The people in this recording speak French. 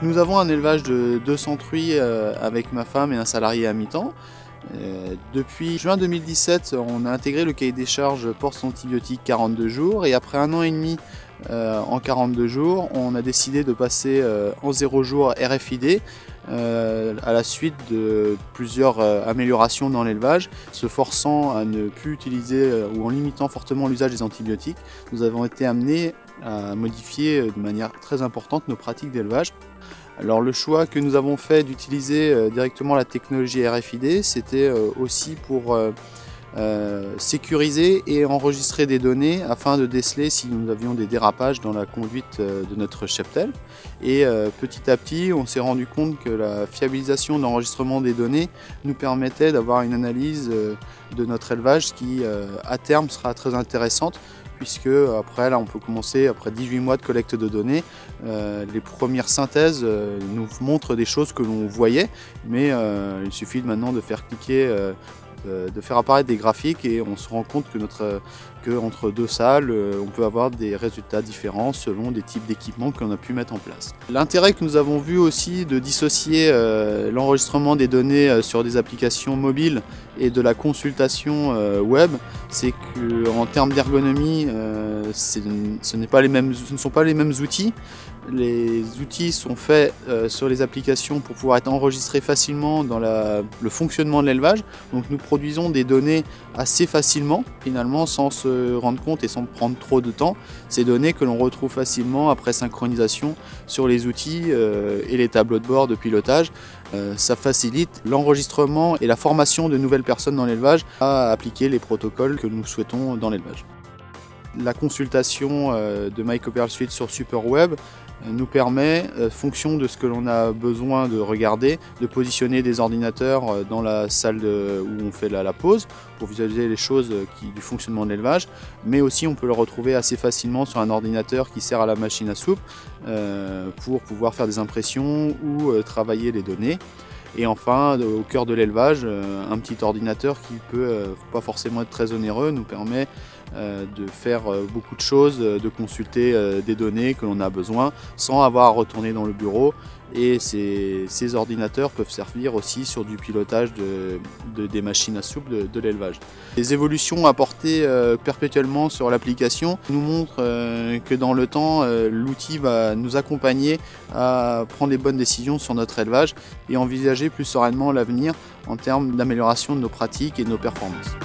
Nous avons un élevage de 200 truies avec ma femme et un salarié à mi-temps. Depuis juin 2017, on a intégré le cahier des charges porc antibiotique 42 jours et après 1 an et demi en 42 jours, on a décidé de passer en 0 jour RFID à la suite de plusieurs améliorations dans l'élevage, se forçant à ne plus utiliser ou en limitant fortement l'usage des antibiotiques. Nous avons été amenés à modifier de manière très importante nos pratiques d'élevage. Alors le choix que nous avons fait d'utiliser directement la technologie RFID, c'était aussi pour sécuriser et enregistrer des données afin de déceler si nous avions des dérapages dans la conduite de notre cheptel. Et petit à petit, on s'est rendu compte que la fiabilisation de l'enregistrement des données nous permettait d'avoir une analyse de notre élevage qui, à terme, sera très intéressante, puisque après, là, on peut commencer, après 18 mois de collecte de données, les premières synthèses nous montrent des choses que l'on voyait, mais il suffit maintenant de faire cliquer, de faire apparaître des graphiques et on se rend compte que entre deux salles, on peut avoir des résultats différents selon des types d'équipements qu'on a pu mettre en place. L'intérêt que nous avons vu aussi de dissocier l'enregistrement des données sur des applications mobiles et de la consultation web, c'est qu'en termes d'ergonomie, ce ne sont pas les mêmes outils. Les outils sont faits sur les applications pour pouvoir être enregistrés facilement dans le fonctionnement de l'élevage. Donc nous produisons des données assez facilement, finalement, sans se rendre compte et sans prendre trop de temps. Ces données que l'on retrouve facilement après synchronisation sur les outils et les tableaux de bord de pilotage. Ça facilite l'enregistrement et la formation de nouvelles personnes dans l'élevage à appliquer les protocoles que nous souhaitons dans l'élevage. La consultation de MyCopperl Suite sur SuperWeb nous permet, fonction de ce que l'on a besoin de regarder, de positionner des ordinateurs dans la salle où on fait la pause pour visualiser les choses du fonctionnement de l'élevage, mais aussi on peut le retrouver assez facilement sur un ordinateur qui sert à la machine à soupe pour pouvoir faire des impressions ou travailler les données. Et enfin, au cœur de l'élevage, un petit ordinateur qui peut pas forcément être très onéreux nous permet de faire beaucoup de choses, de consulter des données que l'on a besoin sans avoir à retourner dans le bureau. Et ces ordinateurs peuvent servir aussi sur du pilotage des machines à soupe de l'élevage. Les évolutions apportées perpétuellement sur l'application nous montrent que dans le temps, l'outil va nous accompagner à prendre les bonnes décisions sur notre élevage et envisager plus sereinement l'avenir en termes d'amélioration de nos pratiques et de nos performances.